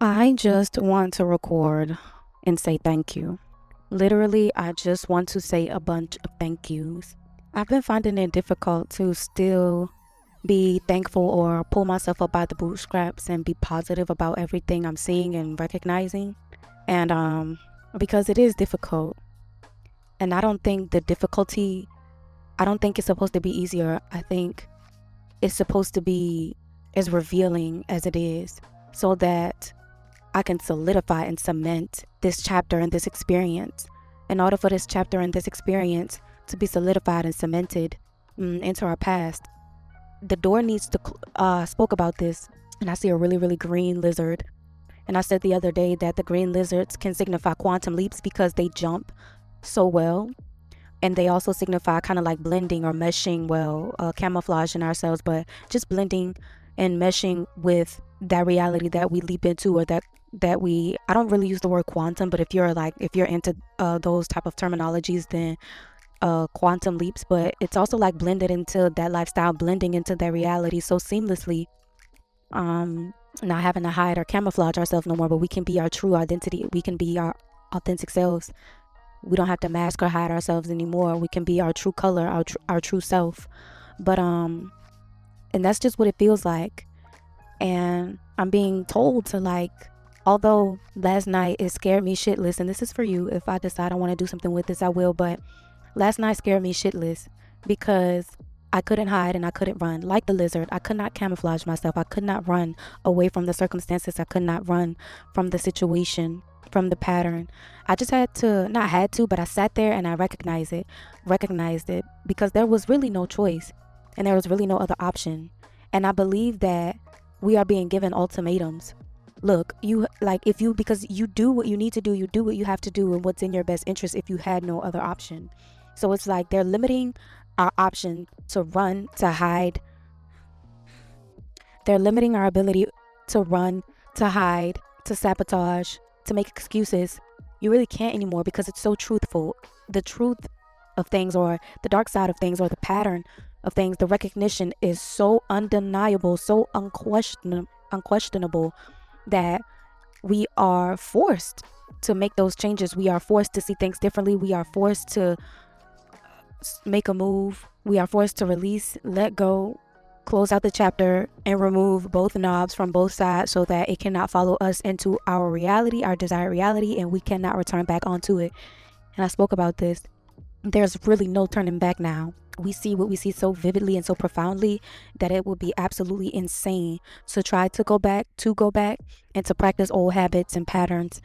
I just want to record and say thank you. Literally, I just want to say a bunch of thank yous. I've been finding it difficult to still be thankful or pull myself up by the bootstraps and be positive about everything I'm seeing and recognizing. And because it is difficult. And I don't think the difficulty, I don't think it's supposed to be easier. I think it's supposed to be as revealing as it is, so that I can solidify and cement this chapter and this experience. In order for this chapter and this experience to be solidified and cemented into our past, the door needs to, spoke about this, and I see a really, really green lizard. And I said the other day that the green lizards can signify quantum leaps because they jump so well. And they also signify kind of like blending or meshing well, camouflaging ourselves, but just blending and meshing with that reality that we leap into, or that we, I don't really use the word quantum, but if you're into those type of terminologies, then quantum leaps. But it's also like blended into that lifestyle, blending into that reality so seamlessly, not having to hide or camouflage ourselves no more, but we can be our true identity. We can be our authentic selves. We don't have to mask or hide ourselves anymore. We can be our true color, our true self. But and that's just what it feels like. And I'm being told to, like, although last night it scared me shitless, and this is for you. If I decide I want to do something with this, I will. But last night scared me shitless because I couldn't hide and I couldn't run. Like the lizard, I could not camouflage myself. I could not run away from the circumstances. I could not run from the situation, from the pattern. I just had to, not had to, but I sat there and I recognized it because there was really no choice and there was really no other option. And I believe that we are being given ultimatums. Look, because you do what you need to do, you do what you have to do, and what's in your best interest if you had no other option. So it's like they're limiting our option to run, to hide. They're limiting our ability to run, to hide, to sabotage, to make excuses. You really can't anymore because it's so truthful. The truth of things, or the dark side of things, or the pattern of things, the recognition is so undeniable, so unquestionable, that we are forced to make those changes. We are forced to see things differently. We are forced to make a move. We are forced to release, let go, close out the chapter, and remove both knobs from both sides so that it cannot follow us into our reality, our desired reality, and we cannot return back onto it. And I spoke about this. There's really no turning back now. We see what we see so vividly and so profoundly that it would be absolutely insane to try to go back, and to practice old habits and patterns,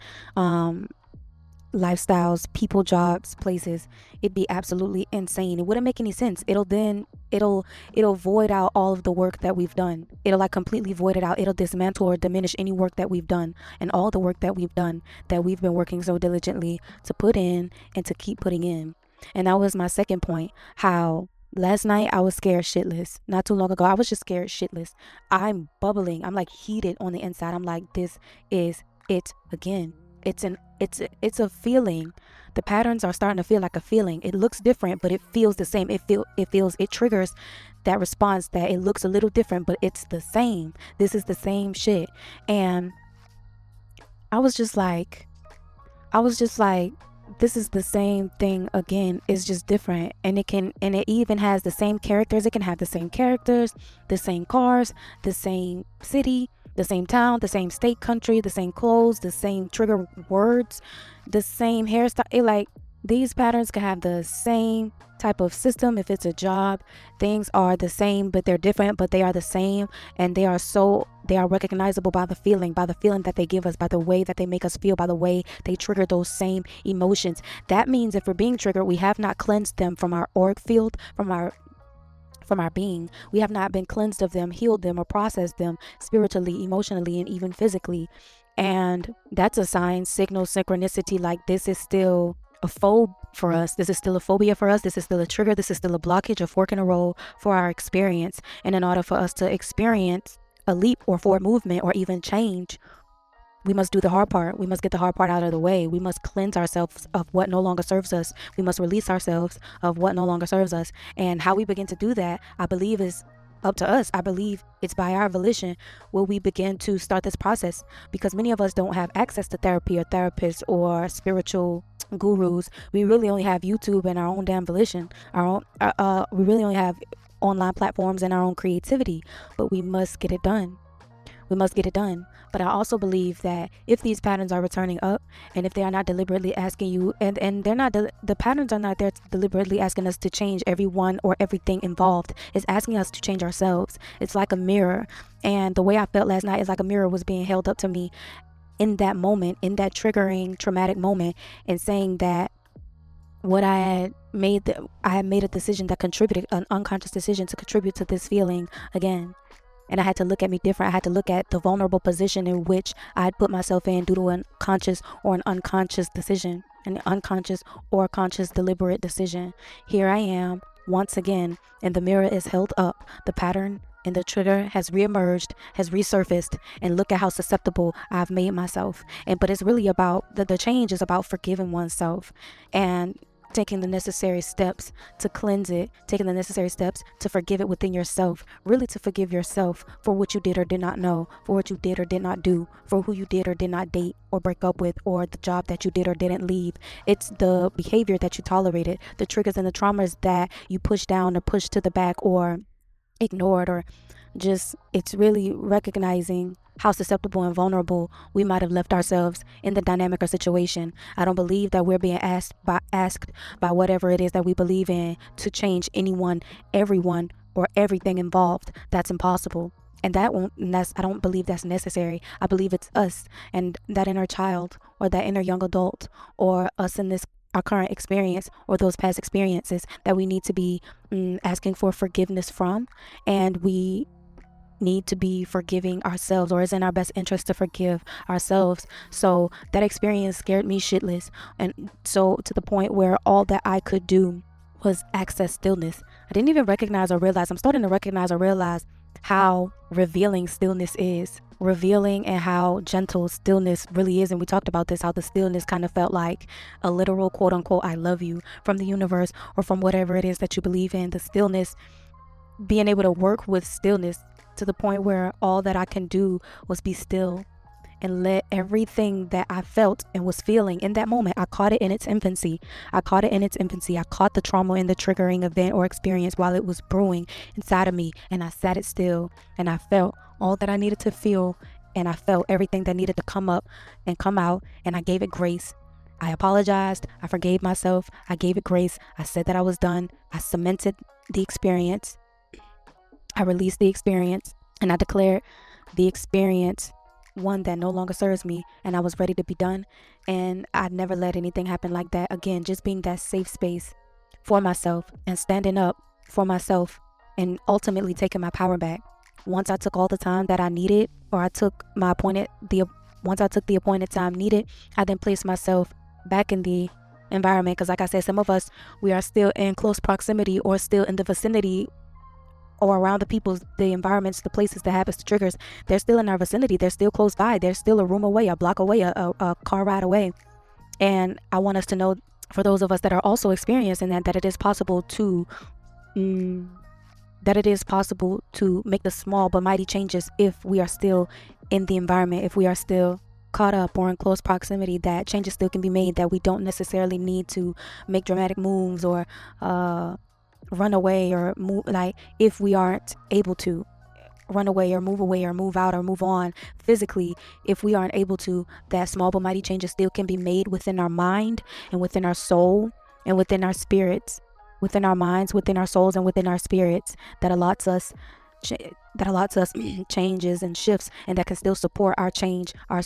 lifestyles, people, jobs, places. It'd be absolutely insane. It wouldn't make any sense. It'll void out all of the work that we've done. It'll like completely void it out. It'll dismantle or diminish any work that we've done, and all the work that we've done, that we've been working so diligently to put in and to keep putting in. And that was my second point. How last night I was scared shitless. Not too long ago, I was just scared shitless. I'm bubbling. I'm like heated on the inside. I'm like, this is it again. It's a feeling. The patterns are starting to feel like a feeling. It looks different, but it feels the same. It triggers that response that it looks a little different, but it's the same. This is the same shit. And I was just like, this is the same thing again. It's just different. And it even has the same characters. It can have the same characters, the same cars, the same city, the same town, the same state, country, the same clothes, the same trigger words, the same hairstyle. These patterns can have the same type of system. If it's a job, things are the same, but they're different, but they are the same. And they are recognizable by the feeling that they give us, by the way that they make us feel, by the way they trigger those same emotions. That means if we're being triggered, we have not cleansed them from our auric field, from our being. We have not been cleansed of them, healed them, or processed them spiritually, emotionally, and even physically. And that's a sign, signal, synchronicity. Like, this is still a phobe for us. This is still a phobia for us. This is still a trigger. This is still a blockage, a fork in a roll for our experience. And in order for us to experience a leap or forward movement or even change, we must do the hard part. We must get the hard part out of the way. We must cleanse ourselves of what no longer serves us. We must release ourselves of what no longer serves us. And how we begin to do that, I believe, is up to us. I believe it's by our volition will we begin to start this process, because many of us don't have access to therapy or therapists or spiritual gurus. We really only have YouTube and our own damn volition. We really only have online platforms and our own creativity, but we must get it done. We must get it done. But I also believe that if these patterns are returning up, and if they are not deliberately asking you, and they're not, the patterns are not there deliberately asking us to change everyone or everything involved. It's asking us to change ourselves. It's like a mirror. And the way I felt last night is like a mirror was being held up to me in that moment, in that triggering, traumatic moment, and saying that what I had made a decision that contributed, an unconscious decision to contribute to this feeling again. And I had to look at me different. I had to look at the vulnerable position in which I had put myself in due to an conscious or an unconscious decision, an unconscious or conscious deliberate decision. Here I am once again, and the mirror is held up. The pattern and the trigger has reemerged, has resurfaced, and look at how susceptible I've made myself. But it's really about, the change is about forgiving oneself and taking the necessary steps to cleanse it, taking the necessary steps to forgive it within yourself, really to forgive yourself for what you did or did not know, for what you did or did not do, for who you did or did not date or break up with, or the job that you did or didn't leave. It's the behavior that you tolerated, the triggers and the traumas that you pushed down or pushed to the back or ignored, or just, it's really recognizing how susceptible and vulnerable we might have left ourselves in the dynamic or situation. I don't believe that we're being asked by whatever it is that we believe in to change anyone, everyone, or everything involved. That's impossible. And I don't believe that's necessary. I believe it's us and that inner child or that inner young adult or us in our current experience or those past experiences that we need to be asking for forgiveness from, and we need to be forgiving ourselves, or it's in our best interest to forgive ourselves. So that experience scared me shitless, and so to the point where all that I could do was access stillness. I didn't even recognize or realize, I'm starting to recognize or realize how revealing stillness is, revealing, and how gentle stillness really is. And we talked about this, how the stillness kind of felt like a literal quote unquote I love you from the universe or from whatever it is that you believe in. The stillness, being able to work with stillness to the point where all that I can do was be still and let everything that I felt and was feeling in that moment, I caught it in its infancy. I caught the trauma in the triggering event or experience while it was brewing inside of me, and I sat it still, and I felt all that I needed to feel, and I felt everything that needed to come up and come out, and I gave it grace. I apologized. I forgave myself. I gave it grace. I said that I was done. I cemented the experience. I released the experience, and I declared the experience one that no longer serves me, and I was ready to be done. And I never let anything happen like that again. Just being that safe space for myself and standing up for myself and ultimately taking my power back. Once I took all the time that I needed, or once I took the appointed time needed, I then placed myself back in the environment. Because like I said, some of us, we are still in close proximity or still in the vicinity or around the environments, the places, the habits, the triggers. They're still in our vicinity. They're still close by. They're still a room away, a block away, a car ride away. And I want us to know, for those of us that are also experiencing that it is possible to make the small but mighty changes if we are still in the environment, if we are still caught up or in close proximity, that changes still can be made, that we don't necessarily need to make dramatic moves or run away or move. Like, if we aren't able to run away or move out or move on physically, if we aren't able to, that small but mighty changes still can be made within our mind and within our soul and within our spirits, within our minds, within our souls, and within our spirits, that allots us changes and shifts, and that can still support our change, our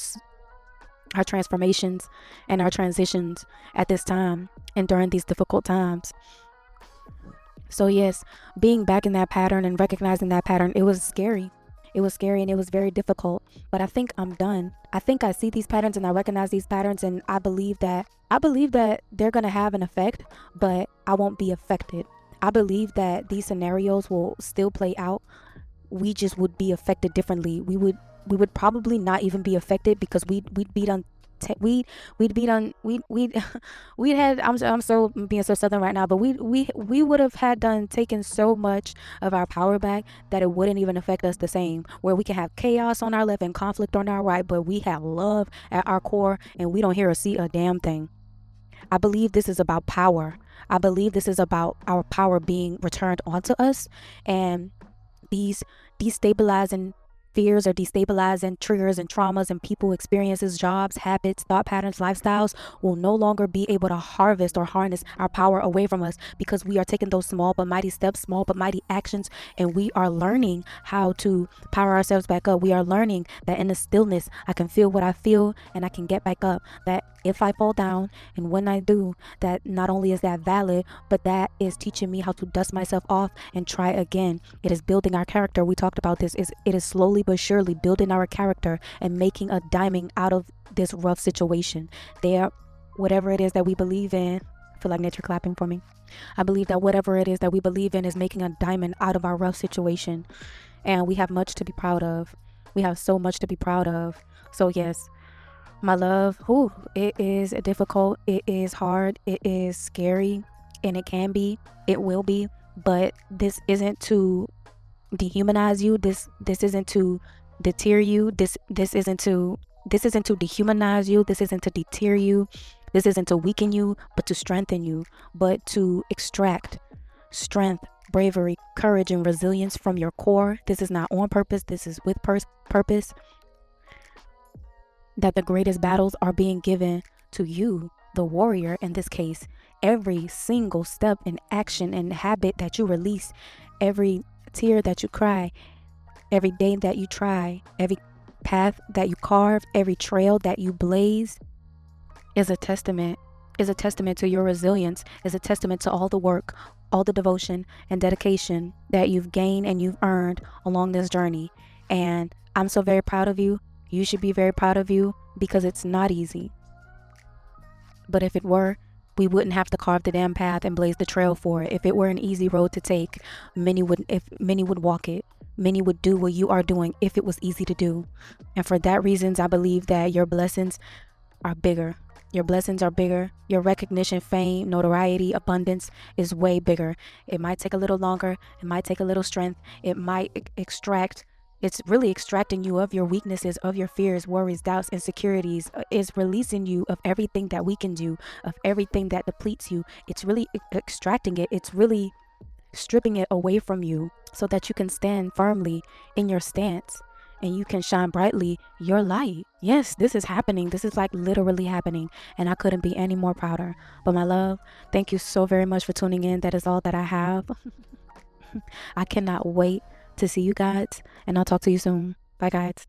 transformations and our transitions at this time and during these difficult times. So yes, being back in that pattern and recognizing that pattern, it was scary. It was scary and it was very difficult, but I think I'm done. I think I see these patterns and I recognize these patterns, and I believe that they're going to have an effect, but I won't be affected. I believe that these scenarios will still play out. We just would be affected differently. We would probably not even be affected because we'd be done we'd be done. We'd had. I'm so being so southern right now, but we would have had done taken so much of our power back that it wouldn't even affect us the same. Where we can have chaos on our left and conflict on our right, but we have love at our core, and we don't hear or see a damn thing. I believe this is about power. I believe this is about our power being returned onto us, and these destabilizing fears or destabilizing triggers and traumas and people experiences, jobs, habits, thought patterns, lifestyles will no longer be able to harvest or harness our power away from us, because we are taking those small but mighty steps, small but mighty actions, and we are learning how to power ourselves back up. We are learning that in the stillness I can feel what I feel and I can get back up. That if I fall down, and when I do, that not only is that valid, but that is teaching me how to dust myself off and try again. It is building our character. We talked about this. It is slowly but surely building our character and making a diamond out of this rough situation. Whatever it is that we believe in, I feel like nature clapping for me. I believe that whatever it is that we believe in is making a diamond out of our rough situation. And we have much to be proud of. We have so much to be proud of. So yes, my love, it is difficult, it is hard, it is scary, and it will be, but this isn't to dehumanize you. This isn't to deter you. This isn't to dehumanize you. This isn't to deter you. This isn't to weaken you, but to strengthen you, but to extract strength, bravery, courage, and resilience from your core. This is not on purpose. This is with purpose. That the greatest battles are being given to you, the warrior in this case. Every single step and action and habit that you release, every tear that you cry, every day that you try, every path that you carve, every trail that you blaze is a testament to your resilience, is a testament to all the work, all the devotion and dedication that you've gained and you've earned along this journey. And I'm so very proud of you. You should be very proud of you, because it's not easy. But if it were, we wouldn't have to carve the damn path and blaze the trail for it. If it were an easy road to take, many would walk it. Many would do what you are doing if it was easy to do. And for that reasons, I believe that your blessings are bigger. Your blessings are bigger. Your recognition, fame, notoriety, abundance is way bigger. It might take a little longer. It might take a little strength. It might it's really extracting you of your weaknesses, of your fears, worries, doubts, insecurities. Is releasing you of everything that weakens you, of everything that depletes you. It's really extracting it. It's really stripping it away from you so that you can stand firmly in your stance and you can shine brightly your light. Yes, this is happening. This is like literally happening, and I couldn't be any more prouder. But my love, thank you so very much for tuning in. That is all that I have. I cannot wait to see you guys, and I'll talk to you soon. Bye guys.